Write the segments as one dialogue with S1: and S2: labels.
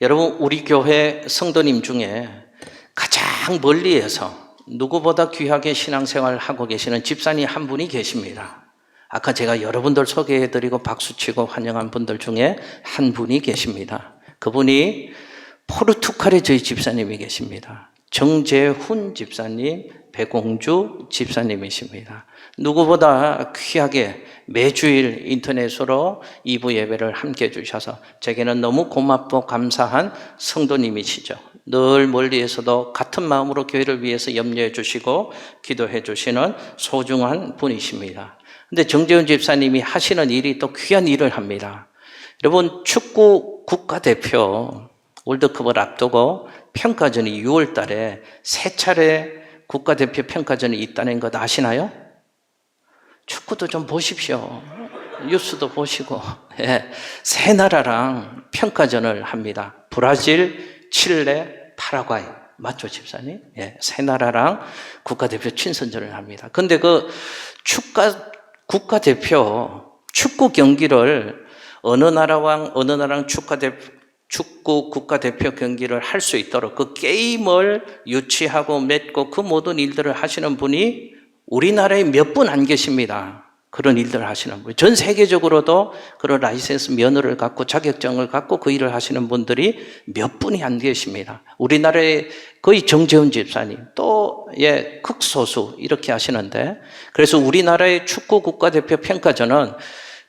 S1: 여러분, 우리 교회 성도님 중에 가장 멀리에서 누구보다 귀하게 신앙생활을 하고 계시는 집사님 한 분이 계십니다. 아까 제가 여러분들 소개해드리고 박수치고 환영한 분들 중에 한 분이 계십니다. 그분이 포르투갈에 저희 집사님이 계십니다. 정재훈 집사님, 배공주 집사님이십니다. 누구보다 귀하게 매주일 인터넷으로 2부 예배를 함께 해주셔서 제게는 너무 고맙고 감사한 성도님이시죠. 늘 멀리에서도 같은 마음으로 교회를 위해서 염려해 주시고 기도해 주시는 소중한 분이십니다. 근데 정재훈 집사님이 하시는 일이 또 귀한 일을 합니다. 여러분, 축구 국가대표 월드컵을 앞두고 평가전이 6월 달에 3차례 국가대표 평가전이 있다는 것 아시나요? 축구도 좀 보십시오. 뉴스도 보시고. 예, 세 나라랑 평가전을 합니다. 브라질, 칠레, 파라과이. 맞죠, 집사님? 예, 세 나라랑 국가대표 친선전을 합니다. 근데 그 국가대표 축구 경기를 어느 나라랑 축구 국가대표 경기를 할 수 있도록 그 게임을 유치하고 맺고 그 모든 일들을 하시는 분이 우리나라에 몇 분 안 계십니다. 그런 일들을 하시는 분. 전 세계적으로도 그런 라이센스 면허를 갖고 자격증을 갖고 그 일을 하시는 분들이 몇 분이 안 계십니다. 우리나라에 거의 정재훈 집사님, 또 극소수 이렇게 하시는데, 그래서 우리나라의 축구 국가대표 평가전은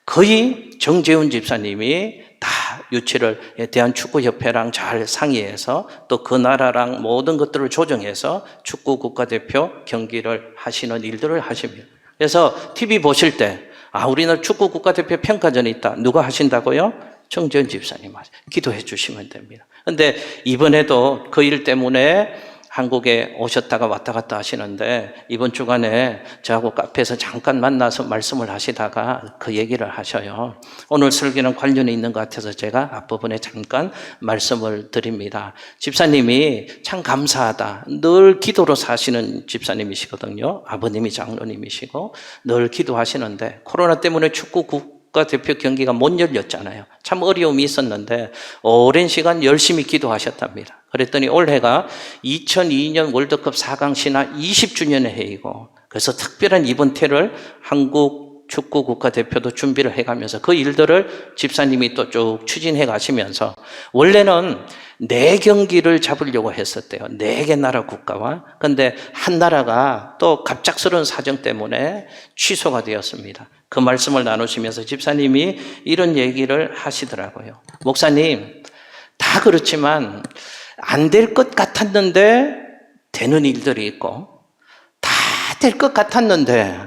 S1: 거의 정재훈 집사님이 다 유치를 대한축구협회랑 잘 상의해서 또 그 나라랑 모든 것들을 조정해서 축구 국가대표 경기를 하시는 일들을 하십니다. 그래서 TV 보실 때 우리나라 축구 국가대표 평가전이 있다. 누가 하신다고요? 정재훈 집사님 기도해 주시면 됩니다. 그런데 이번에도 그 일 때문에 한국에 오셨다가 왔다 갔다 하시는데 이번 주간에 저하고 카페에서 잠깐 만나서 말씀을 하시다가 그 얘기를 하셔요. 오늘 설교는 관련이 있는 것 같아서 제가 앞부분에 잠깐 말씀을 드립니다. 집사님이 참 감사하다. 늘 기도로 사시는 집사님이시거든요. 아버님이 장로님이시고 늘 기도하시는데 코로나 때문에 축구 국가대표 경기가 못 열렸잖아요. 참 어려움이 있었는데 오랜 시간 열심히 기도하셨답니다. 그랬더니 올해가 2002년 월드컵 4강 신화 20주년의 해이고 그래서 특별한 이벤트를 한국 축구 국가대표도 준비를 해가면서 그 일들을 집사님이 또 쭉 추진해 가시면서 원래는 4경기를 잡으려고 했었대요. 4개 나라 국가와. 그런데 한 나라가 또 갑작스러운 사정 때문에 취소가 되었습니다. 그 말씀을 나누시면서 집사님이 이런 얘기를 하시더라고요. 목사님, 다 그렇지만 안 될 것 같았는데 되는 일들이 있고 다 될 것 같았는데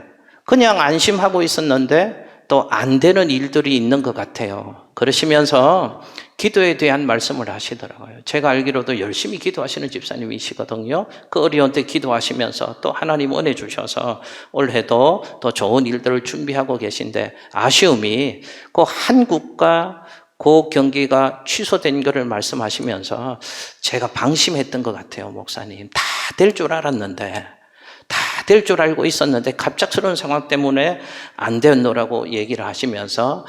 S1: 그냥 안심하고 있었는데 또 안 되는 일들이 있는 것 같아요. 그러시면서 기도에 대한 말씀을 하시더라고요. 제가 알기로도 열심히 기도하시는 집사님이시거든요. 그 어려운 때 기도하시면서 또 하나님 은혜 주셔서 올해도 더 좋은 일들을 준비하고 계신데 아쉬움이 그 한국과 그 경기가 취소된 것을 말씀하시면서 제가 방심했던 것 같아요, 목사님. 다 될 줄 알았는데, 다 될 줄 알고 있었는데 갑작스러운 상황 때문에 안 되었노라고 얘기를 하시면서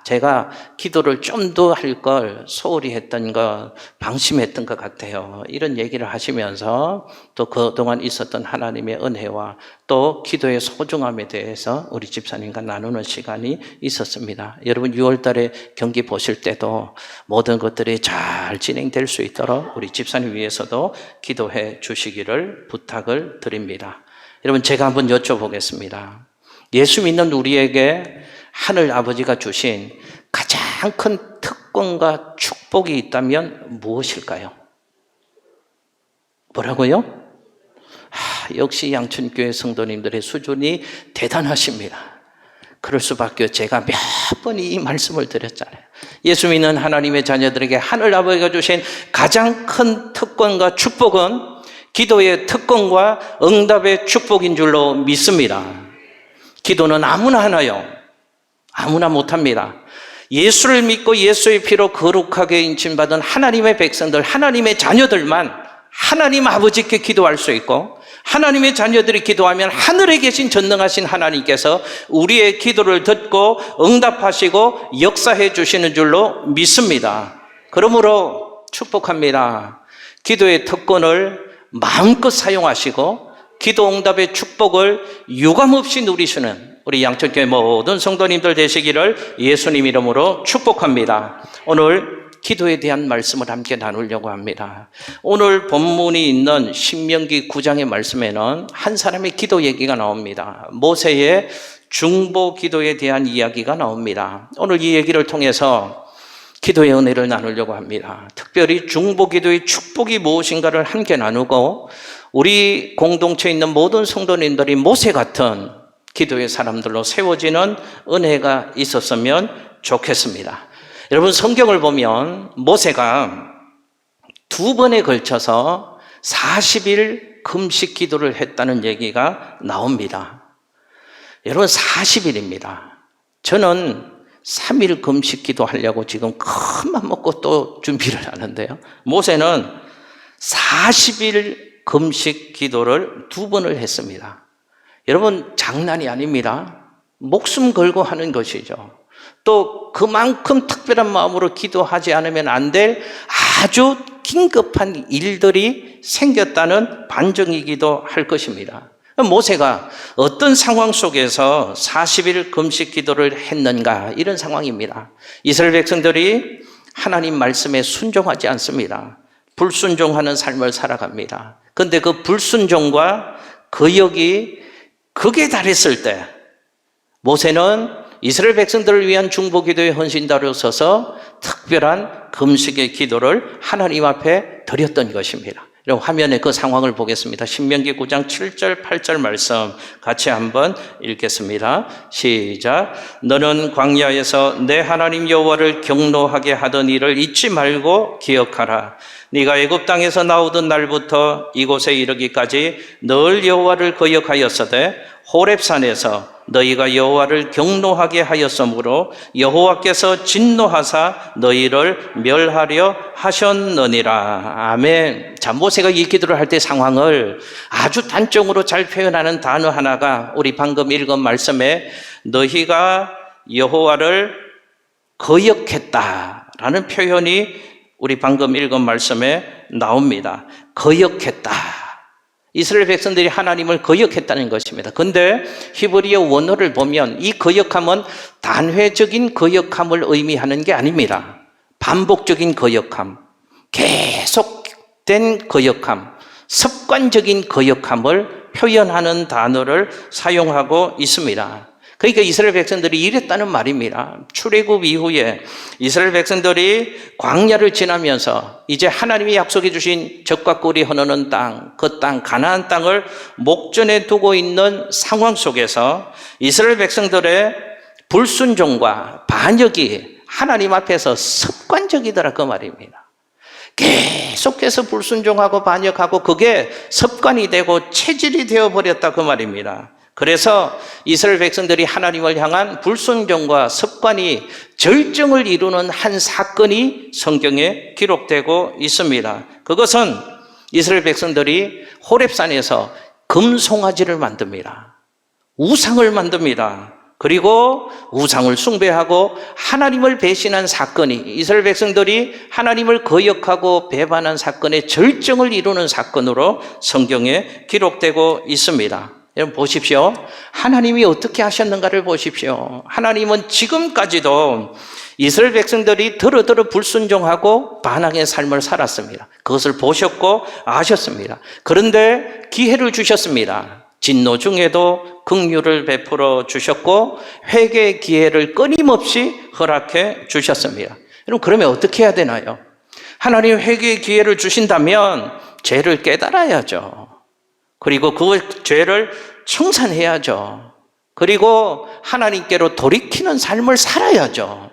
S1: 제가 기도를 좀 더 할 걸 소홀히 했던 거, 방심했던 것 같아요. 이런 얘기를 하시면서 또 그동안 있었던 하나님의 은혜와 또 기도의 소중함에 대해서 우리 집사님과 나누는 시간이 있었습니다. 여러분 6월 달에 경기 보실 때도 모든 것들이 잘 진행될 수 있도록 우리 집사님 위해서도 기도해 주시기를 부탁을 드립니다. 여러분 제가 한번 여쭤보겠습니다. 예수 믿는 우리에게 하늘 아버지가 주신 가장 큰 특권과 축복이 있다면 무엇일까요? 뭐라고요? 역시 양천교회 성도님들의 수준이 대단하십니다. 그럴 수밖에 제가 몇 번 이 말씀을 드렸잖아요. 예수 믿는 하나님의 자녀들에게 하늘 아버지가 주신 가장 큰 특권과 축복은 기도의 특권과 응답의 축복인 줄로 믿습니다. 기도는 아무나 하나요? 아무나 못합니다. 예수를 믿고 예수의 피로 거룩하게 인침받은 하나님의 백성들, 하나님의 자녀들만 하나님 아버지께 기도할 수 있고 하나님의 자녀들이 기도하면 하늘에 계신 전능하신 하나님께서 우리의 기도를 듣고 응답하시고 역사해 주시는 줄로 믿습니다. 그러므로 축복합니다. 기도의 특권을 마음껏 사용하시고 기도 응답의 축복을 유감없이 누리시는 우리 양천교회 모든 성도님들 되시기를 예수님 이름으로 축복합니다. 오늘 기도에 대한 말씀을 함께 나누려고 합니다. 오늘 본문이 있는 신명기 9장의 말씀에는 한 사람의 기도 얘기가 나옵니다. 모세의 중보 기도에 대한 이야기가 나옵니다. 오늘 이 얘기를 통해서 기도의 은혜를 나누려고 합니다. 특별히 중보 기도의 축복이 무엇인가를 함께 나누고 우리 공동체에 있는 모든 성도님들이 모세 같은 기도의 사람들로 세워지는 은혜가 있었으면 좋겠습니다. 여러분, 성경을 보면 모세가 2번에 걸쳐서 40일 금식 기도를 했다는 얘기가 나옵니다. 여러분, 40일입니다. 저는 3일 금식 기도하려고 지금 큰 맘 먹고 또 준비를 하는데요. 모세는 40일 금식 기도를 2번을 했습니다. 여러분, 장난이 아닙니다. 목숨 걸고 하는 것이죠. 또 그만큼 특별한 마음으로 기도하지 않으면 안 될 아주 긴급한 일들이 생겼다는 반증이기도 할 것입니다. 모세가 어떤 상황 속에서 40일 금식 기도를 했는가, 이런 상황입니다. 이스라엘 백성들이 하나님 말씀에 순종하지 않습니다. 불순종하는 삶을 살아갑니다. 그런데 그 불순종과 거역이 극에 달했을 때 모세는 이스라엘 백성들을 위한 중보 기도의 헌신자로 서서 특별한 금식의 기도를 하나님 앞에 드렸던 것입니다. 화면에 그 상황을 보겠습니다. 신명기 9장 7절 8절 말씀 같이 한번 읽겠습니다. 시작. 너는 광야에서 내 하나님 여호와를 경노하게 하던 일을 잊지 말고 기억하라. 네가 애굽 땅에서 나오던 날부터 이곳에 이르기까지 늘 여호와를 거역하였으되 호렙산에서 너희가 여호와를 경노하게 하였으므로 여호와께서 진노하사 너희를 멸하려 하셨느니라. 아멘. 자, 모세가 이 기도를 할 때 상황을 아주 단적으로 잘 표현하는 단어 하나가 우리 방금 읽은 말씀에 너희가 여호와를 거역했다라는 표현이 우리 방금 읽은 말씀에 나옵니다. 거역했다. 이스라엘 백성들이 하나님을 거역했다는 것입니다. 그런데 히브리어 원어를 보면 이 거역함은 단회적인 거역함을 의미하는 게 아닙니다. 반복적인 거역함, 계속된 거역함, 습관적인 거역함을 표현하는 단어를 사용하고 있습니다. 그러니까 이스라엘 백성들이 이랬다는 말입니다. 출애굽 이후에 이스라엘 백성들이 광야를 지나면서 이제 하나님이 약속해 주신 젖과 꿀이 흐르는 땅, 그 땅, 가나안 땅을 목전에 두고 있는 상황 속에서 이스라엘 백성들의 불순종과 반역이 하나님 앞에서 습관적이더라, 그 말입니다. 계속해서 불순종하고 반역하고 그게 습관이 되고 체질이 되어버렸다, 그 말입니다. 그래서 이스라엘 백성들이 하나님을 향한 불순종과 습관이 절정을 이루는 한 사건이 성경에 기록되고 있습니다. 그것은 이스라엘 백성들이 호렙산에서 금송아지를 만듭니다. 우상을 만듭니다. 그리고 우상을 숭배하고 하나님을 배신한 사건이, 이스라엘 백성들이 하나님을 거역하고 배반한 사건의 절정을 이루는 사건으로 성경에 기록되고 있습니다. 여러분 보십시오. 하나님이 어떻게 하셨는가를 보십시오. 하나님은 지금까지도 이스라엘 백성들이 더러더러 불순종하고 반항의 삶을 살았습니다. 그것을 보셨고 아셨습니다. 그런데 기회를 주셨습니다. 진노 중에도 긍휼을 베풀어 주셨고 회개의 기회를 끊임없이 허락해 주셨습니다. 여러분, 그러면 어떻게 해야 되나요? 하나님 회개의 기회를 주신다면 죄를 깨달아야죠. 그리고 그 죄를 청산해야죠. 그리고 하나님께로 돌이키는 삶을 살아야죠.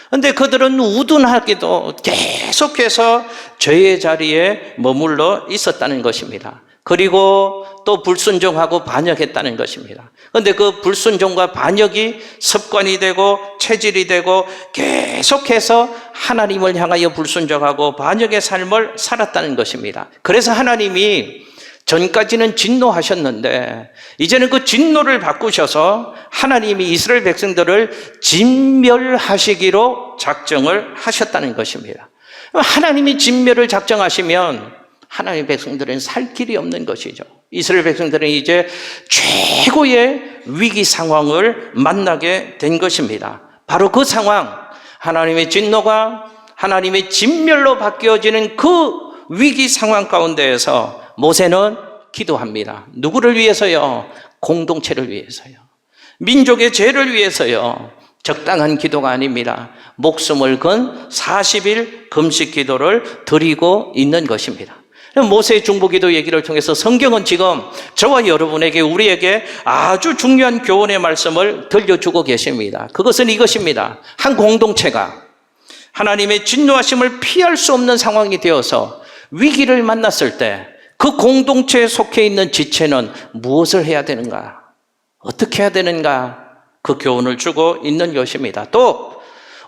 S1: 그런데 그들은 우둔하게도 계속해서 죄의 자리에 머물러 있었다는 것입니다. 그리고 또 불순종하고 반역했다는 것입니다. 그런데 그 불순종과 반역이 습관이 되고 체질이 되고 계속해서 하나님을 향하여 불순종하고 반역의 삶을 살았다는 것입니다. 그래서 하나님이 전까지는 진노하셨는데 이제는 그 진노를 바꾸셔서 하나님이 이스라엘 백성들을 진멸하시기로 작정을 하셨다는 것입니다. 하나님이 진멸을 작정하시면 하나님의 백성들은 살 길이 없는 것이죠. 이스라엘 백성들은 이제 최고의 위기 상황을 만나게 된 것입니다. 바로 그 상황, 하나님의 진노가 하나님의 진멸로 바뀌어지는 그 위기 상황 가운데에서 모세는 기도합니다. 누구를 위해서요? 공동체를 위해서요. 민족의 죄를 위해서요. 적당한 기도가 아닙니다. 목숨을 건 40일 금식 기도를 드리고 있는 것입니다. 모세의 중보기도 얘기를 통해서 성경은 지금 저와 여러분에게, 우리에게 아주 중요한 교훈의 말씀을 들려주고 계십니다. 그것은 이것입니다. 한 공동체가 하나님의 진노하심을 피할 수 없는 상황이 되어서 위기를 만났을 때 그 공동체에 속해 있는 지체는 무엇을 해야 되는가? 어떻게 해야 되는가? 그 교훈을 주고 있는 것입니다. 또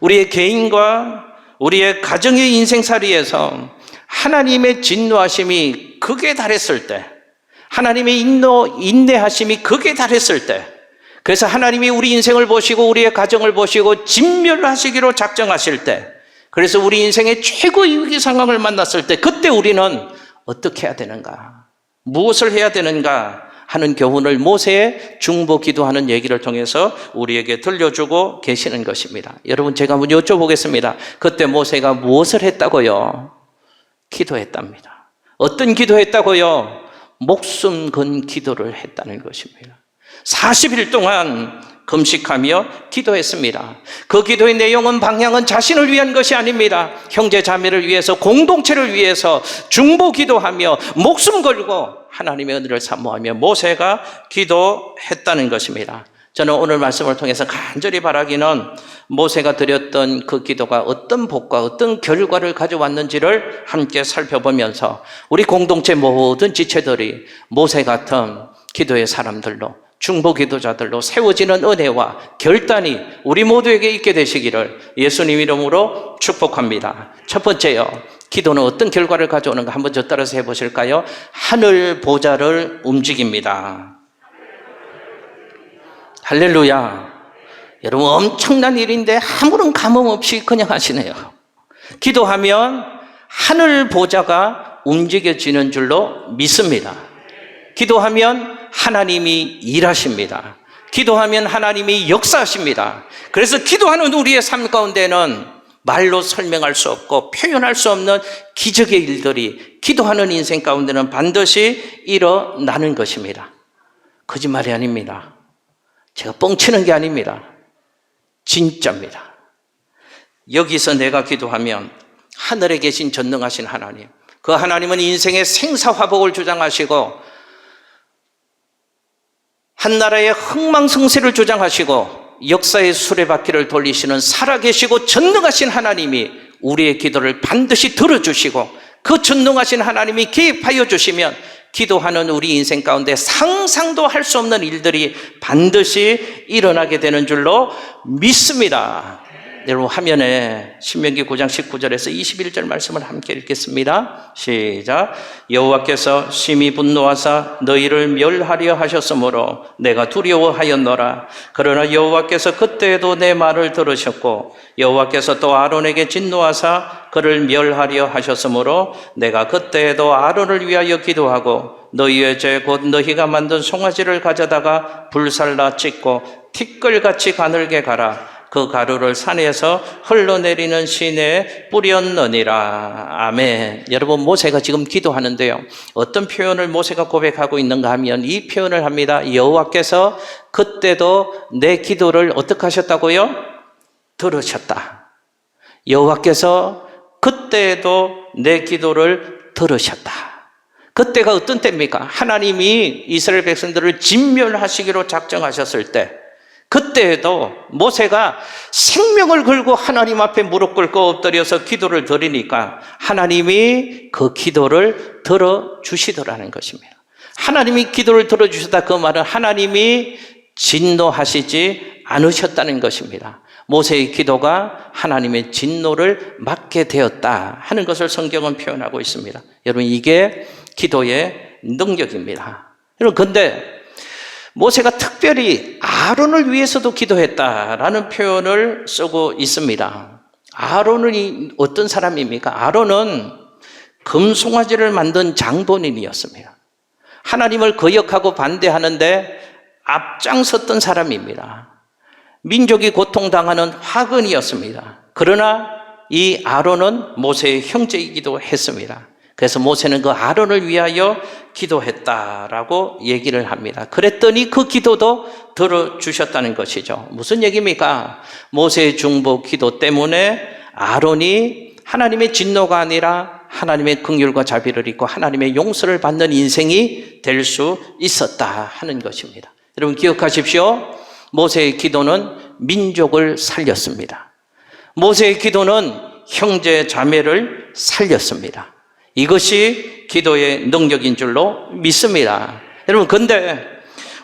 S1: 우리의 개인과 우리의 가정의 인생살이에서 하나님의 진노하심이 극에 달했을 때, 하나님의 인내하심이 극에 달했을 때, 그래서 하나님이 우리 인생을 보시고 우리의 가정을 보시고 진멸하시기로 작정하실 때, 그래서 우리 인생의 최고의 위기 상황을 만났을 때, 그때 우리는 어떻게 해야 되는가? 무엇을 해야 되는가? 하는 교훈을 모세의 중보 기도하는 얘기를 통해서 우리에게 들려주고 계시는 것입니다. 여러분, 제가 한번 여쭤보겠습니다. 그때 모세가 무엇을 했다고요? 기도했답니다. 어떤 기도했다고요? 목숨 건 기도를 했다는 것입니다. 40일 동안 금식하며 기도했습니다. 그 기도의 내용은, 방향은 자신을 위한 것이 아닙니다. 형제 자매를 위해서, 공동체를 위해서 중보 기도하며 목숨 걸고 하나님의 은혜를 사모하며 모세가 기도했다는 것입니다. 저는 오늘 말씀을 통해서 간절히 바라기는 모세가 드렸던 그 기도가 어떤 복과 어떤 결과를 가져왔는지를 함께 살펴보면서 우리 공동체 모든 지체들이 모세 같은 기도의 사람들로, 중보 기도자들로 세워지는 은혜와 결단이 우리 모두에게 있게 되시기를 예수님 이름으로 축복합니다. 첫 번째요, 기도는 어떤 결과를 가져오는가 한번 저 따라서 해보실까요? 하늘 보좌를 움직입니다. 할렐루야. 여러분, 엄청난 일인데 아무런 감흥 없이 그냥 하시네요. 기도하면 하늘 보좌가 움직여지는 줄로 믿습니다. 기도하면 하나님이 일하십니다. 기도하면 하나님이 역사하십니다. 그래서 기도하는 우리의 삶 가운데는 말로 설명할 수 없고 표현할 수 없는 기적의 일들이 기도하는 인생 가운데는 반드시 일어나는 것입니다. 거짓말이 아닙니다. 제가 뻥치는 게 아닙니다. 진짜입니다. 여기서 내가 기도하면 하늘에 계신 전능하신 하나님, 그 하나님은 인생의 생사화복을 주장하시고 한 나라의 흥망성쇠를 주장하시고 역사의 수레바퀴를 돌리시는 살아계시고 전능하신 하나님이 우리의 기도를 반드시 들어주시고 그 전능하신 하나님이 개입하여 주시면 기도하는 우리 인생 가운데 상상도 할 수 없는 일들이 반드시 일어나게 되는 줄로 믿습니다. 여러분, 화면에 신명기 9장 19절에서 21절 말씀을 함께 읽겠습니다. 시작. 여호와께서 심히 분노하사 너희를 멸하려 하셨으므로 내가 두려워하였노라. 그러나 여호와께서 그때에도 내 말을 들으셨고 여호와께서 또 아론에게 진노하사 그를 멸하려 하셨으므로 내가 그때에도 아론을 위하여 기도하고 너희의 죄 곧 너희가 만든 송아지를 가져다가 불살라 찢고 티끌같이 가늘게 가라. 그 가루를 산에서 흘러내리는 시내에 뿌렸느니라. 아멘. 여러분, 모세가 지금 기도하는데요, 어떤 표현을 모세가 고백하고 있는가 하면 이 표현을 합니다. 여호와께서 그때도 내 기도를 어떻게 하셨다고요? 들으셨다. 여호와께서 그때도 내 기도를 들으셨다. 그때가 어떤 때입니까? 하나님이 이스라엘 백성들을 진멸하시기로 작정하셨을 때, 그때에도 모세가 생명을 걸고 하나님 앞에 무릎 꿇고 엎드려서 기도를 드리니까 하나님이 그 기도를 들어주시더라는 것입니다. 하나님이 기도를 들어주셨다, 그 말은 하나님이 진노하시지 않으셨다는 것입니다. 모세의 기도가 하나님의 진노를 막게 되었다 하는 것을 성경은 표현하고 있습니다. 여러분, 이게 기도의 능력입니다. 여러분, 근데 모세가 특별히 아론을 위해서도 기도했다라는 표현을 쓰고 있습니다. 아론이 어떤 사람입니까? 아론은 금송아지를 만든 장본인이었습니다. 하나님을 거역하고 반대하는데 앞장섰던 사람입니다. 민족이 고통당하는 화근이었습니다. 그러나 이 아론은 모세의 형제이기도 했습니다. 그래서 모세는 그 아론을 위하여 기도했다라고 얘기를 합니다. 그랬더니 그 기도도 들어주셨다는 것이죠. 무슨 얘기입니까? 모세의 중보 기도 때문에 아론이 하나님의 진노가 아니라 하나님의 긍휼과 자비를 입고 하나님의 용서를 받는 인생이 될 수 있었다 하는 것입니다. 여러분 기억하십시오. 모세의 기도는 민족을 살렸습니다. 모세의 기도는 형제 자매를 살렸습니다. 이것이 기도의 능력인 줄로 믿습니다. 여러분 근데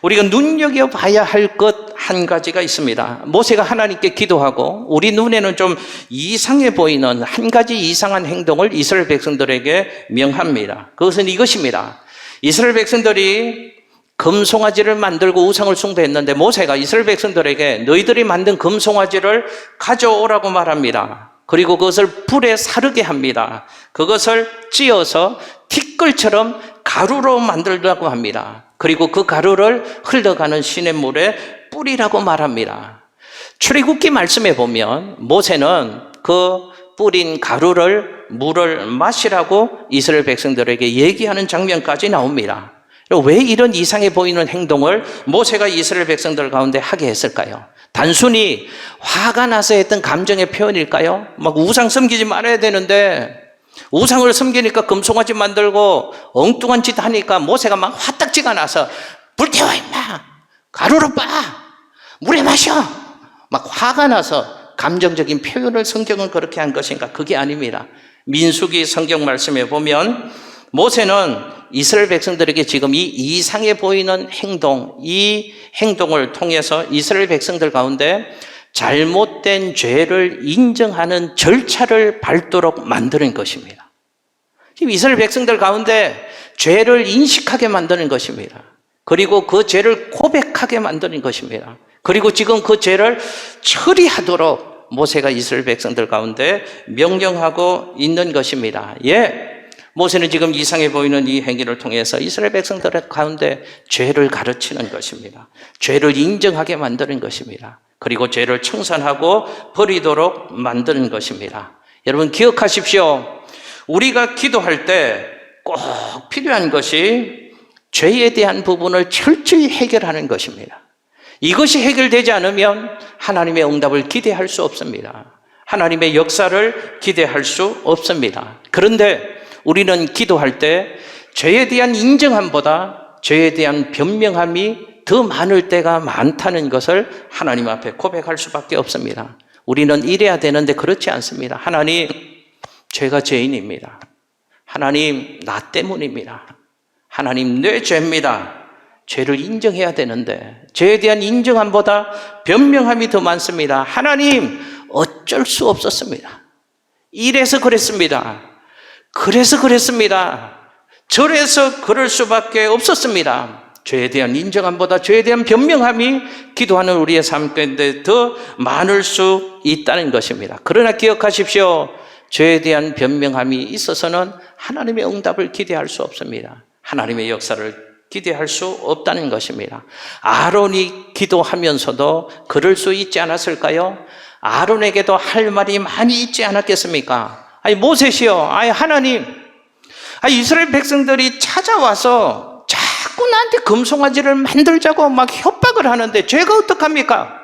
S1: 우리가 눈여겨봐야 할 것 한 가지가 있습니다. 모세가 하나님께 기도하고 우리 눈에는 좀 이상해 보이는 한 가지 이상한 행동을 이스라엘 백성들에게 명합니다. 그것은 이것입니다. 이스라엘 백성들이 금송아지를 만들고 우상을 숭배했는데 모세가 이스라엘 백성들에게 너희들이 만든 금송아지를 가져오라고 말합니다. 그리고 그것을 불에 사르게 합니다. 그것을 찧어서 티끌처럼 가루로 만들라고 합니다. 그리고 그 가루를 흘러가는 시냇물에 뿌리라고 말합니다. 출애굽기 말씀에 보면 모세는 그 뿌린 가루를 물을 마시라고 이스라엘 백성들에게 얘기하는 장면까지 나옵니다. 왜 이런 이상해 보이는 행동을 모세가 이스라엘 백성들 가운데 하게 했을까요? 단순히 화가 나서 했던 감정의 표현일까요? 막 우상 섬기지 말아야 되는데 우상을 섬기니까 금송아지 만들고 엉뚱한 짓 하니까 모세가 막 화딱지가 나서 불태워 임마! 가루로 빻아! 물에 마셔! 막 화가 나서 감정적인 표현을 성경은 그렇게 한 것인가? 그게 아닙니다. 민수기 성경 말씀에 보면 모세는 이스라엘 백성들에게 지금 이 이상해 보이는 행동, 이 행동을 통해서 이스라엘 백성들 가운데 잘못된 죄를 인정하는 절차를 밟도록 만드는 것입니다. 지금 이스라엘 백성들 가운데 죄를 인식하게 만드는 것입니다. 그리고 그 죄를 고백하게 만드는 것입니다. 그리고 지금 그 죄를 처리하도록 모세가 이스라엘 백성들 가운데 명령하고 있는 것입니다. 모세는 지금 이상해 보이는 이 행위를 통해서 이스라엘 백성들 가운데 죄를 가르치는 것입니다. 죄를 인정하게 만드는 것입니다. 그리고 죄를 청산하고 버리도록 만드는 것입니다. 여러분 기억하십시오. 우리가 기도할 때 꼭 필요한 것이 죄에 대한 부분을 철저히 해결하는 것입니다. 이것이 해결되지 않으면 하나님의 응답을 기대할 수 없습니다. 하나님의 역사를 기대할 수 없습니다. 그런데 우리는 기도할 때 죄에 대한 인정함보다 죄에 대한 변명함이 더 많을 때가 많다는 것을 하나님 앞에 고백할 수밖에 없습니다. 우리는 이래야 되는데 그렇지 않습니다. 하나님, 죄가 죄인입니다. 하나님, 나 때문입니다. 하나님, 내 죄입니다. 죄를 인정해야 되는데 죄에 대한 인정함보다 변명함이 더 많습니다. 하나님, 어쩔 수 없었습니다. 이래서 그랬습니다. 그래서 그랬습니다. 저래서 그럴 수밖에 없었습니다. 죄에 대한 인정함보다 죄에 대한 변명함이 기도하는 우리의 삶 가운데 더 많을 수 있다는 것입니다. 그러나 기억하십시오. 죄에 대한 변명함이 있어서는 하나님의 응답을 기대할 수 없습니다. 하나님의 역사를 기대할 수 없다는 것입니다. 아론이 기도하면서도 그럴 수 있지 않았을까요? 아론에게도 할 말이 많이 있지 않았겠습니까? 아니 모세시여, 아니 하나님, 아니 이스라엘 백성들이 찾아와서 자꾸 나한테 금송아지를 만들자고 막 협박을 하는데 제가 어떡합니까?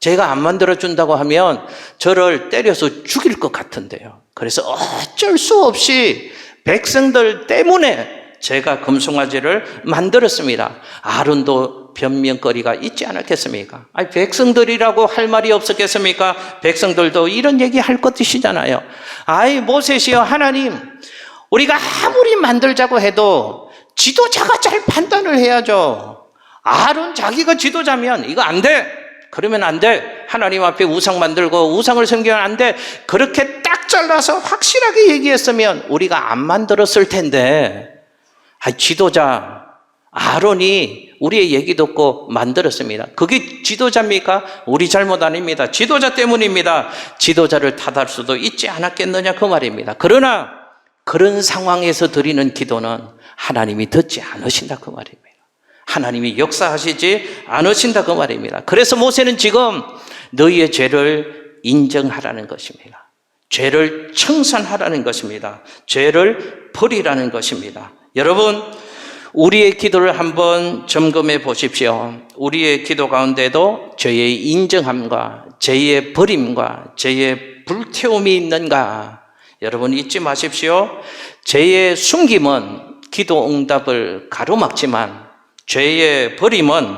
S1: 제가 안 만들어준다고 하면 저를 때려서 죽일 것 같은데요. 그래서 어쩔 수 없이 백성들 때문에 제가 금송아지를 만들었습니다. 아론도 변명거리가 있지 않았겠습니까? 아니 백성들이라고 할 말이 없었겠습니까? 백성들도 이런 얘기 할 것이잖아요. 아이 모세시여 하나님, 우리가 아무리 만들자고 해도 지도자가 잘 판단을 해야죠. 아론 자기가 지도자면 이거 안 돼. 그러면 안 돼. 하나님 앞에 우상 만들고 우상을 섬기면 안 돼. 그렇게 딱 잘라서 확실하게 얘기했으면 우리가 안 만들었을 텐데, 지도자 아론이 우리의 얘기 듣고 만들었습니다. 그게 지도자입니까? 우리 잘못 아닙니다. 지도자 때문입니다. 지도자를 탓할 수도 있지 않았겠느냐 그 말입니다. 그러나 그런 상황에서 드리는 기도는 하나님이 듣지 않으신다 그 말입니다. 하나님이 역사하시지 않으신다 그 말입니다. 그래서 모세는 지금 너희의 죄를 인정하라는 것입니다. 죄를 청산하라는 것입니다. 죄를 버리라는 것입니다. 여러분, 우리의 기도를 한번 점검해 보십시오. 우리의 기도 가운데도 죄의 인정함과 죄의 버림과 죄의 불태움이 있는가? 여러분 잊지 마십시오. 죄의 숨김은 기도 응답을 가로막지만 죄의 버림은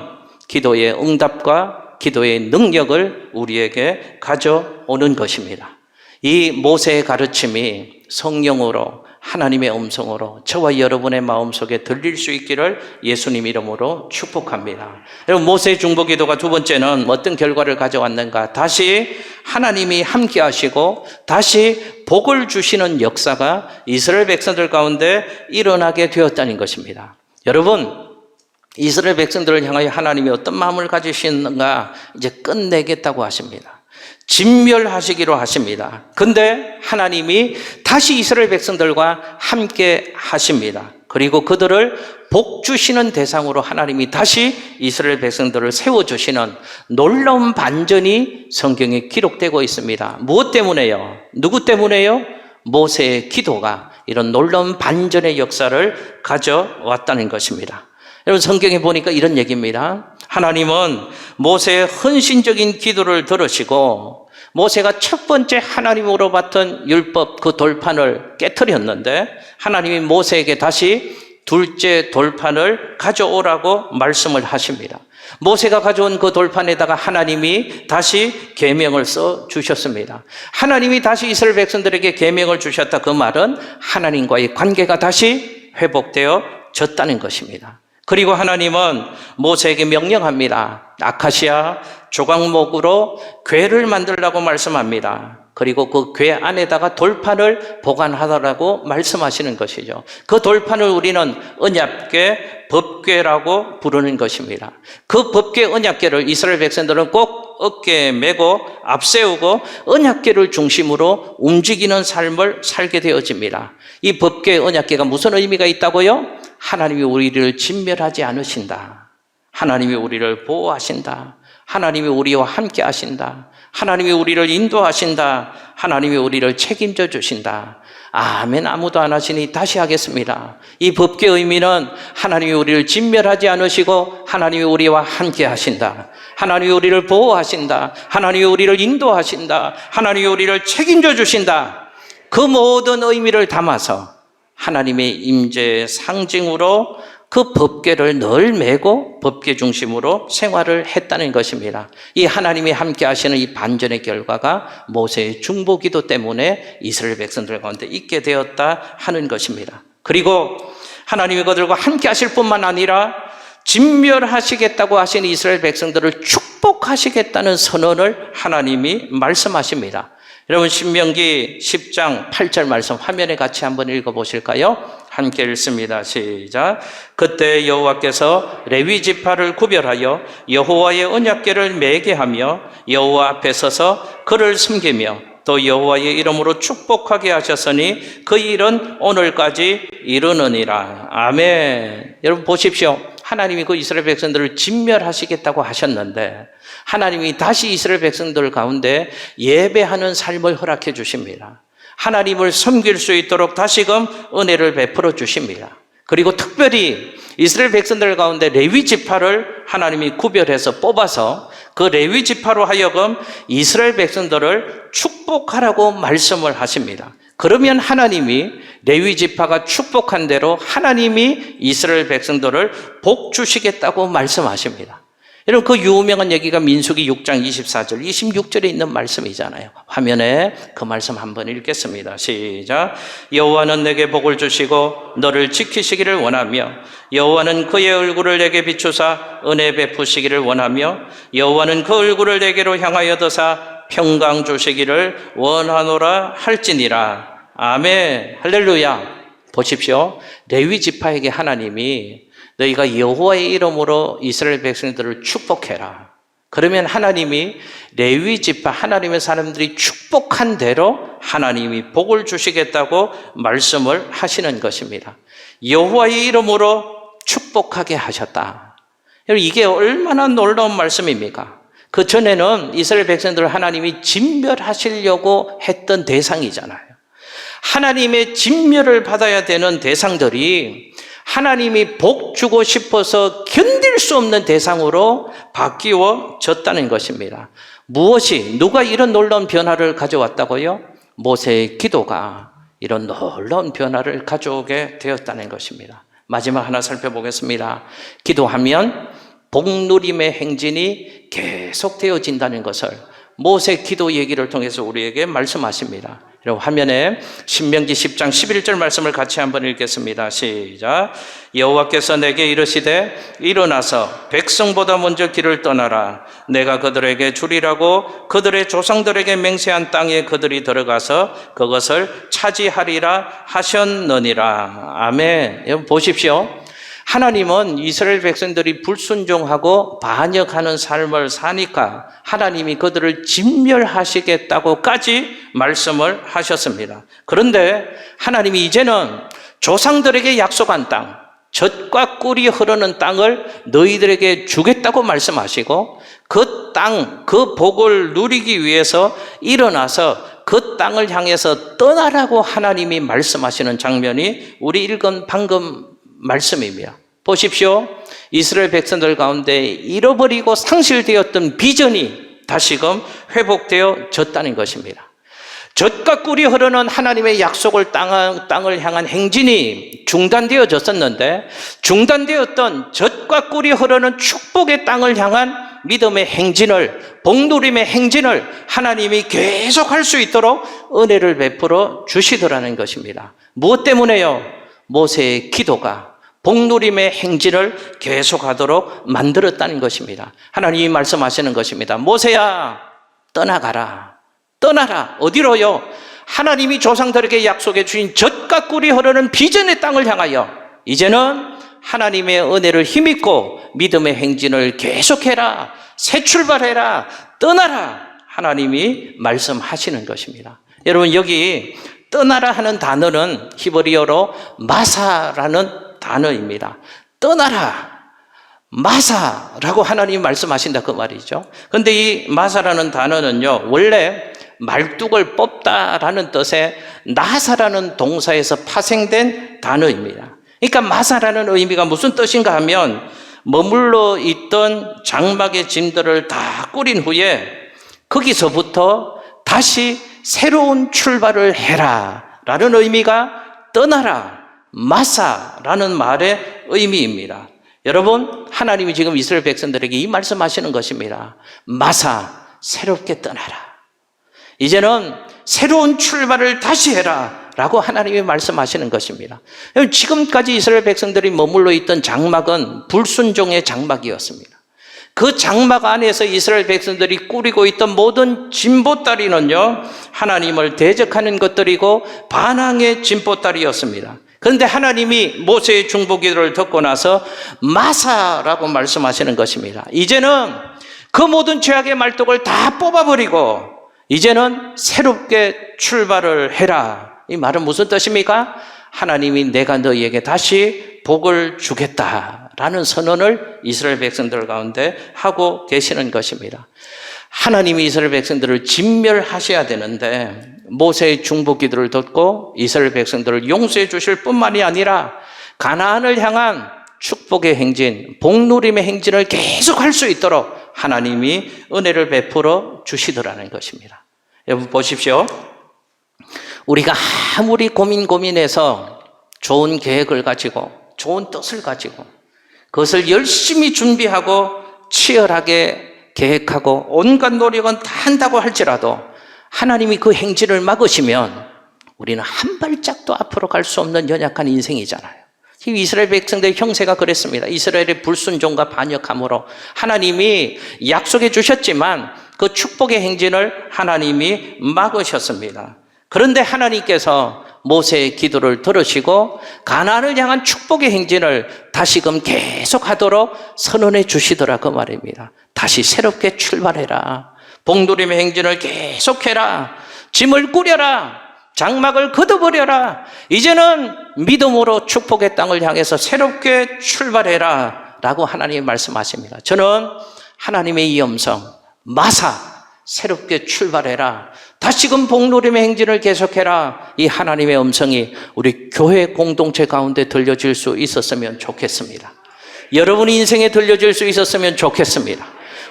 S1: 기도의 응답과 기도의 능력을 우리에게 가져오는 것입니다. 이 모세의 가르침이 성령으로 하나님의 음성으로 저와 여러분의 마음속에 들릴 수 있기를 예수님 이름으로 축복합니다. 여러분, 모세의 중보기도가 두 번째는 어떤 결과를 가져왔는가? 다시 하나님이 함께 하시고 다시 복을 주시는 역사가 이스라엘 백성들 가운데 일어나게 되었다는 것입니다. 여러분, 이스라엘 백성들을 향하여 하나님이 어떤 마음을 가지시는가? 이제 끝내겠다고 하십니다. 진멸하시기로 하십니다. 근데 하나님이 다시 이스라엘 백성들과 함께 하십니다. 그리고 그들을 복 주시는 대상으로 하나님이 다시 이스라엘 백성들을 세워주시는 놀라운 반전이 성경에 기록되고 있습니다. 무엇 때문에요? 누구 때문에요? 모세의 기도가 이런 놀라운 반전의 역사를 가져왔다는 것입니다. 여러분, 성경에 보니까 이런 얘기입니다. 하나님은 모세의 헌신적인 기도를 들으시고 모세가 첫 번째 하나님으로 받던 율법 그 돌판을 깨트렸는데 하나님이 모세에게 다시 둘째 돌판을 가져오라고 말씀을 하십니다. 모세가 가져온 그 돌판에다가 하나님이 다시 계명을 써 주셨습니다. 하나님이 다시 이스라엘 백성들에게 계명을 주셨다. 그 말은 하나님과의 관계가 다시 회복되어 졌다는 것입니다. 그리고 하나님은 모세에게 명령합니다. 아카시아 조각목으로 궤를 만들라고 말씀합니다. 그리고 그 궤 안에다가 돌판을 보관하라고 말씀하시는 것이죠. 그 돌판을 우리는 언약궤, 법궤라고 부르는 것입니다. 그 법궤, 언약궤를 이스라엘 백성들은 꼭 어깨에 메고 앞세우고 언약궤를 중심으로 움직이는 삶을 살게 되어집니다. 이 법궤, 언약궤가 무슨 의미가 있다고요? 하나님이 우리를 진멸하지 않으신다. 하나님이 우리를 보호하신다. 하나님이 우리와 함께 하신다. 하나님이 우리를 인도하신다. 하나님이 우리를 책임져 주신다. 아멘. 아무도 안 하시니 다시 하겠습니다. 이 법궤 의미는 하나님이 우리를 진멸하지 않으시고 하나님이 우리와 함께 하신다. 하나님이 우리를 보호하신다. 하나님이 우리를 인도하신다. 하나님이 우리를 책임져 주신다. 그 모든 의미를 담아서 하나님의 임재의 상징으로 그 법궤를 늘 메고 법궤 중심으로 생활을 했다는 것입니다. 이 하나님이 함께 하시는 이 반전의 결과가 모세의 중보기도 때문에 이스라엘 백성들 가운데 있게 되었다 하는 것입니다. 그리고 하나님이 그들과 함께 하실 뿐만 아니라 진멸하시겠다고 하신 이스라엘 백성들을 축복하시겠다는 선언을 하나님이 말씀하십니다. 여러분, 신명기 10장 8절 말씀 화면에 같이 한번 읽어보실까요? 함께 읽습니다. 시작. 그때 여호와께서 레위 지파를 구별하여 여호와의 언약궤를 매게 하며 여호와 앞에 서서 그를 섬기며 또 여호와의 이름으로 축복하게 하셨으니 그 일은 오늘까지 이르느니라. 아멘. 여러분 보십시오. 하나님이 그 이스라엘 백성들을 진멸하시겠다고 하셨는데 하나님이 다시 이스라엘 백성들 가운데 예배하는 삶을 허락해 주십니다. 하나님을 섬길 수 있도록 다시금 은혜를 베풀어 주십니다. 그리고 특별히 이스라엘 백성들 가운데 레위 지파를 하나님이 구별해서 뽑아서 그 레위 지파로 하여금 이스라엘 백성들을 축복하라고 말씀을 하십니다. 그러면 하나님이 레위 지파가 축복한 대로 하나님이 이스라엘 백성들을 복 주시겠다고 말씀하십니다. 여러분, 그 유명한 얘기가 민수기 6장 24절, 26절에 있는 말씀이잖아요. 화면에 그 말씀 한번 읽겠습니다. 시작. 여호와는 내게 복을 주시고 너를 지키시기를 원하며 여호와는 그의 얼굴을 내게 비추사 은혜 베푸시기를 원하며 여호와는 그 얼굴을 내게로 향하여 드사 평강 주시기를 원하노라 할지니라. 아멘. 할렐루야. 보십시오. 레위 지파에게 하나님이 너희가 여호와의 이름으로 이스라엘 백성들을 축복해라. 그러면 하나님이 레위 지파 하나님의 사람들이 축복한 대로 하나님이 복을 주시겠다고 말씀을 하시는 것입니다. 여호와의 이름으로 축복하게 하셨다. 이게 얼마나 놀라운 말씀입니까? 그 전에는 이스라엘 백성들을 하나님이 진멸하시려고 했던 대상이잖아요. 하나님의 진멸을 받아야 되는 대상들이 하나님이 복 주고 싶어서 견딜 수 없는 대상으로 바뀌어졌다는 것입니다. 누가 이런 놀라운 변화를 가져왔다고요? 모세의 기도가 이런 놀라운 변화를 가져오게 되었다는 것입니다. 마지막 하나 살펴보겠습니다. 기도하면 복누림의 행진이 계속되어진다는 것을 모세 기도 얘기를 통해서 우리에게 말씀하십니다. 여러분 화면에 신명기 10장 11절 말씀을 같이 한번 읽겠습니다. 시작. 여호와께서 내게 이르시되 일어나서 백성보다 먼저 길을 떠나라. 내가 그들에게 주리라고 그들의 조상들에게 맹세한 땅에 그들이 들어가서 그것을 차지하리라 하셨느니라. 아멘. 여러분 보십시오. 하나님은 이스라엘 백성들이 불순종하고 반역하는 삶을 사니까 하나님이 그들을 진멸하시겠다고까지 말씀을 하셨습니다. 그런데 하나님이 이제는 조상들에게 약속한 땅, 젖과 꿀이 흐르는 땅을 너희들에게 주겠다고 말씀하시고 그 땅, 그 복을 누리기 위해서 일어나서 그 땅을 향해서 떠나라고 하나님이 말씀하시는 장면이 우리 읽은 방금 말씀입니다. 보십시오. 이스라엘 백성들 가운데 잃어버리고 상실되었던 비전이 다시금 회복되어졌다는 것입니다. 젖과 꿀이 흐르는 하나님의 약속을 땅을 향한 행진이 중단되어졌었는데 중단되었던 젖과 꿀이 흐르는 축복의 땅을 향한 믿음의 행진을, 복누림의 행진을 하나님이 계속할 수 있도록 은혜를 베풀어 주시더라는 것입니다. 무엇 때문에요? 모세의 기도가 복누림의 행진을 계속하도록 만들었다는 것입니다. 하나님이 말씀하시는 것입니다. 모세야, 떠나가라. 떠나라. 어디로요? 하나님이 조상들에게 약속해 주신 젖과 꿀이 흐르는 비전의 땅을 향하여 이제는 하나님의 은혜를 힘입고 믿음의 행진을 계속해라. 새 출발해라. 떠나라. 하나님이 말씀하시는 것입니다. 여러분 여기 떠나라 하는 단어는 히브리어로 마사라는 단어입니다. 떠나라. 마사라고 하나님이 말씀하신다 그 말이죠. 그런데 이 마사라는 단어는요 원래 말뚝을 뽑다라는 뜻의 나사라는 동사에서 파생된 단어입니다. 그러니까 마사라는 의미가 무슨 뜻인가 하면 머물러 있던 장막의 짐들을 다 꾸린 후에 거기서부터 다시 새로운 출발을 해라 라는 의미가 떠나라, 마사라는 말의 의미입니다. 여러분 하나님이 지금 이스라엘 백성들에게 이 말씀하시는 것입니다. 마사, 새롭게 떠나라. 이제는 새로운 출발을 다시 해라 라고 하나님이 말씀하시는 것입니다. 지금까지 이스라엘 백성들이 머물러 있던 장막은 불순종의 장막이었습니다. 그 장막 안에서 이스라엘 백성들이 꾸리고 있던 모든 진보다리는요 하나님을 대적하는 것들이고 반항의 진보다리였습니다. 그런데 하나님이 모세의 중보기도를 듣고 나서 마사라고 말씀하시는 것입니다. 이제는 그 모든 죄악의 말뚝을 다 뽑아버리고 이제는 새롭게 출발을 해라. 이 말은 무슨 뜻입니까? 하나님이 내가 너희에게 다시 복을 주겠다라는 선언을 이스라엘 백성들 가운데 하고 계시는 것입니다. 하나님이 이스라엘 백성들을 진멸하셔야 되는데 모세의 중보기도를 듣고 이스라엘 백성들을 용서해 주실 뿐만이 아니라 가나안을 향한 축복의 행진, 복누림의 행진을 계속할 수 있도록 하나님이 은혜를 베풀어 주시더라는 것입니다. 여러분 보십시오. 우리가 아무리 고민해서 좋은 계획을 가지고 좋은 뜻을 가지고 그것을 열심히 준비하고 치열하게 계획하고 온갖 노력은 다 한다고 할지라도 하나님이 그 행진을 막으시면 우리는 한 발짝도 앞으로 갈 수 없는 연약한 인생이잖아요. 이스라엘 백성들의 형세가 그랬습니다. 이스라엘의 불순종과 반역함으로 하나님이 약속해 주셨지만 그 축복의 행진을 하나님이 막으셨습니다. 그런데 하나님께서 모세의 기도를 들으시고 가나안을 향한 축복의 행진을 다시금 계속하도록 선언해 주시더라 그 말입니다. 다시 새롭게 출발해라. 복누림의 행진을 계속해라. 짐을 꾸려라. 장막을 걷어버려라. 이제는 믿음으로 축복의 땅을 향해서 새롭게 출발해라 라고 하나님이 말씀하십니다. 저는 하나님의 이 음성, 마사, 새롭게 출발해라. 다시금 복누림의 행진을 계속해라. 이 하나님의 음성이 우리 교회 공동체 가운데 들려질 수 있었으면 좋겠습니다. 여러분의 인생에 들려질 수 있었으면 좋겠습니다.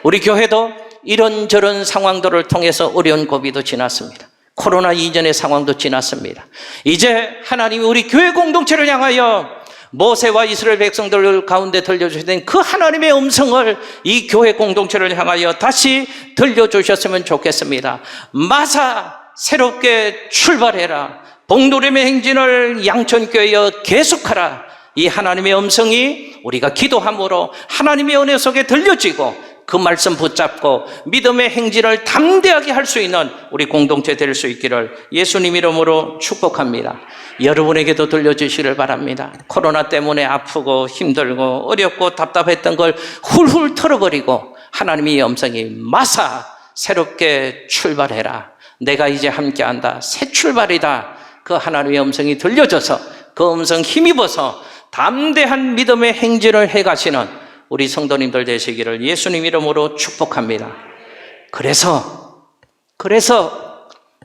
S1: 우리 교회도 이런저런 상황들을 통해서 어려운 고비도 지났습니다. 코로나 이전의 상황도 지났습니다. 이제 하나님이 우리 교회 공동체를 향하여 모세와 이스라엘 백성들 가운데 들려주신 그 하나님의 음성을 이 교회 공동체를 향하여 다시 들려주셨으면 좋겠습니다. 마사, 새롭게 출발해라. 복누림의 행진을 양천교회에 계속하라. 이 하나님의 음성이 우리가 기도함으로 하나님의 은혜 속에 들려지고 그 말씀 붙잡고 믿음의 행진을 담대하게 할 수 있는 우리 공동체 될 수 있기를 예수님 이름으로 축복합니다. 여러분에게도 들려주시기를 바랍니다. 코로나 때문에 아프고 힘들고 어렵고 답답했던 걸 훌훌 털어버리고 하나님의 음성이 마사, 새롭게 출발해라. 내가 이제 함께한다. 새 출발이다. 그 하나님의 음성이 들려져서 그 음성 힘입어서 담대한 믿음의 행진을 해가시는 우리 성도님들 되시기를 예수님 이름으로 축복합니다.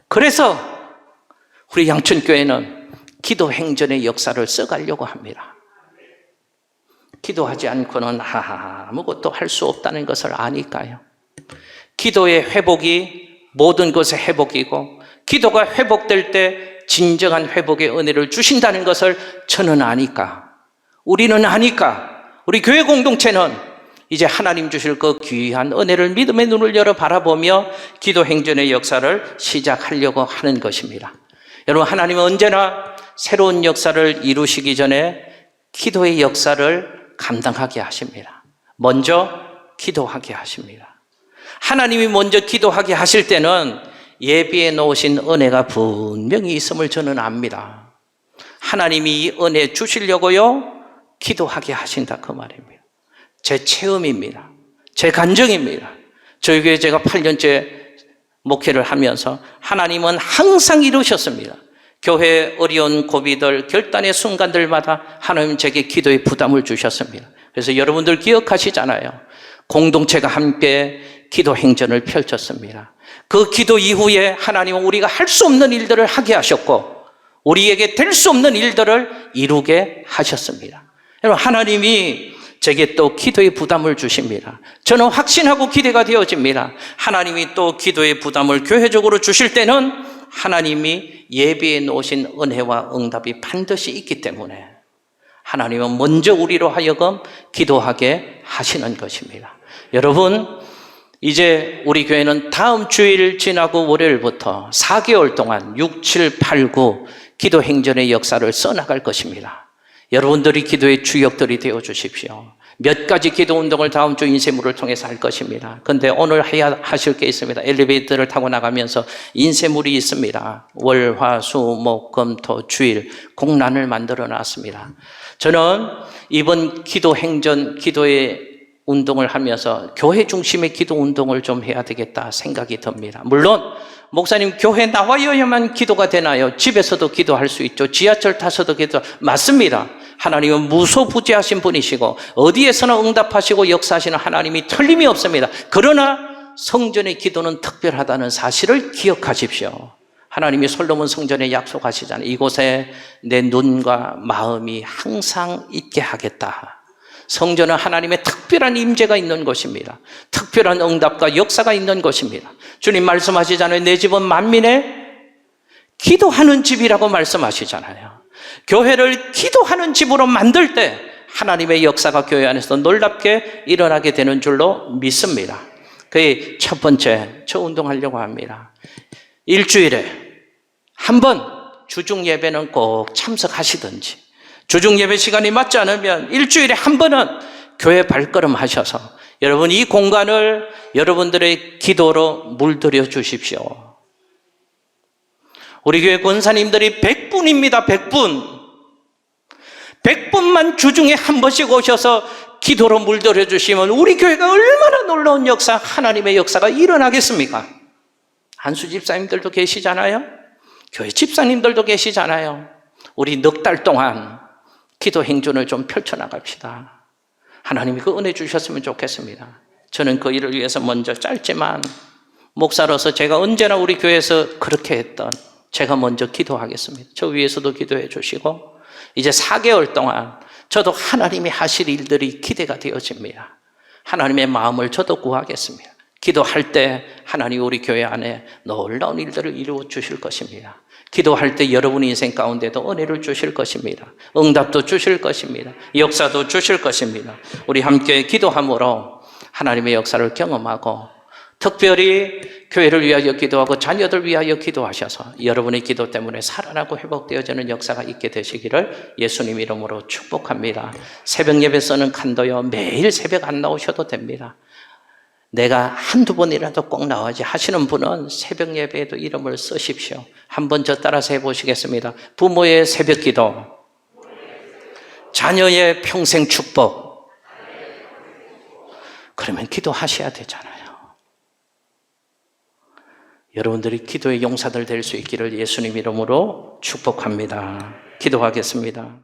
S1: 그래서 우리 양천교회는 기도 행전의 역사를 써가려고 합니다. 기도하지 않고는 아무것도 할 수 없다는 것을 아니까요. 기도의 회복이 모든 것의 회복이고 기도가 회복될 때 진정한 회복의 은혜를 주신다는 것을 저는 아니까, 우리는 아니까, 우리 교회 공동체는 이제 하나님 주실 그 귀한 은혜를 믿음의 눈을 열어 바라보며 기도 행전의 역사를 시작하려고 하는 것입니다. 여러분, 하나님은 언제나 새로운 역사를 이루시기 전에 기도의 역사를 감당하게 하십니다. 먼저 기도하게 하십니다. 하나님이 먼저 기도하게 하실 때는 예비해 놓으신 은혜가 분명히 있음을 저는 압니다. 하나님이 이 은혜 주시려고요 기도하게 하신다 그 말입니다. 제 체험입니다. 제 간증입니다. 저희 교회 제가 8년째 목회를 하면서 하나님은 항상 이루셨습니다. 교회의 어려운 고비들, 결단의 순간들마다 하나님 제게 기도의 부담을 주셨습니다. 그래서 여러분들 기억하시잖아요. 공동체가 함께 기도 행전을 펼쳤습니다. 그 기도 이후에 하나님은 우리가 할 수 없는 일들을 하게 하셨고 우리에게 될 수 없는 일들을 이루게 하셨습니다. 여러분, 하나님이 제게 또 기도의 부담을 주십니다. 저는 확신하고 기대가 되어집니다. 하나님이 또 기도의 부담을 교회적으로 주실 때는 하나님이 예비해 놓으신 은혜와 응답이 반드시 있기 때문에 하나님은 먼저 우리로 하여금 기도하게 하시는 것입니다. 여러분, 이제 우리 교회는 다음 주일 지나고 월요일부터 4개월 동안 6, 7, 8, 9 기도 행전의 역사를 써나갈 것입니다. 여러분들이 기도의 주역들이 되어 주십시오. 몇 가지 기도 운동을 다음 주 인쇄물을 통해서 할 것입니다. 그런데 오늘 해야 하실 게 있습니다. 엘리베이터를 타고 나가면서 인쇄물이 있습니다. 월, 화, 수, 목, 금, 토, 주일 공란을 만들어 놨습니다. 저는 이번 기도 행전, 기도의 운동을 하면서 교회 중심의 기도 운동을 좀 해야 되겠다 생각이 듭니다. 물론 목사님, 교회 나와야만 기도가 되나요? 집에서도 기도할 수 있죠. 지하철 타서도 기도. 맞습니다. 하나님은 무소부재하신 분이시고 어디에서나 응답하시고 역사하시는 하나님이 틀림이 없습니다. 그러나 성전의 기도는 특별하다는 사실을 기억하십시오. 하나님이 솔로몬 성전에 약속하시잖아요. 이곳에 내 눈과 마음이 항상 있게 하겠다. 성전은 하나님의 특별한 임재가 있는 곳입니다. 특별한 응답과 역사가 있는 곳입니다. 주님 말씀하시잖아요. 내 집은 만민의 기도하는 집이라고 말씀하시잖아요. 교회를 기도하는 집으로 만들 때 하나님의 역사가 교회 안에서 놀랍게 일어나게 되는 줄로 믿습니다. 그의 첫 번째, 저 운동하려고 합니다. 일주일에 한 번 주중 예배는 꼭 참석하시든지, 주중 예배 시간이 맞지 않으면 일주일에 한 번은 교회 발걸음 하셔서 여러분 이 공간을 여러분들의 기도로 물들여 주십시오. 우리 교회 권사님들이 100분입니다. 100분. 100분만 주중에 한 번씩 오셔서 기도로 물들여 주시면 우리 교회가 얼마나 놀라운 역사, 하나님의 역사가 일어나겠습니까? 한수 집사님들도 계시잖아요. 교회 집사님들도 계시잖아요. 우리 넉 달 동안 기도 행전을 좀 펼쳐나갑시다. 하나님이 그 은혜 주셨으면 좋겠습니다. 저는 그 일을 위해서 먼저 짧지만 목사로서 제가 언제나 우리 교회에서 그렇게 했던 제가 먼저 기도하겠습니다. 저 위에서도 기도해 주시고 이제 4개월 동안 저도 하나님이 하실 일들이 기대가 되어집니다. 하나님의 마음을 저도 구하겠습니다. 기도할 때 하나님 우리 교회 안에 놀라운 일들을 이루어 주실 것입니다. 기도할 때 여러분 인생 가운데도 은혜를 주실 것입니다. 응답도 주실 것입니다. 역사도 주실 것입니다. 우리 함께 기도함으로 하나님의 역사를 경험하고 특별히 교회를 위하여 기도하고 자녀들 위하여 기도하셔서 여러분의 기도 때문에 살아나고 회복되어지는 역사가 있게 되시기를 예수님 이름으로 축복합니다. 새벽 예배서는 간도요. 매일 새벽 안 나오셔도 됩니다. 내가 한두 번이라도 꼭 나와야지 하시는 분은 새벽 예배에도 이름을 쓰십시오. 한번 저 따라서 해보시겠습니다. 부모의 새벽 기도, 자녀의 평생 축복. 그러면 기도하셔야 되잖아요. 여러분들이 기도의 용사들 될 수 있기를 예수님 이름으로 축복합니다. 기도하겠습니다.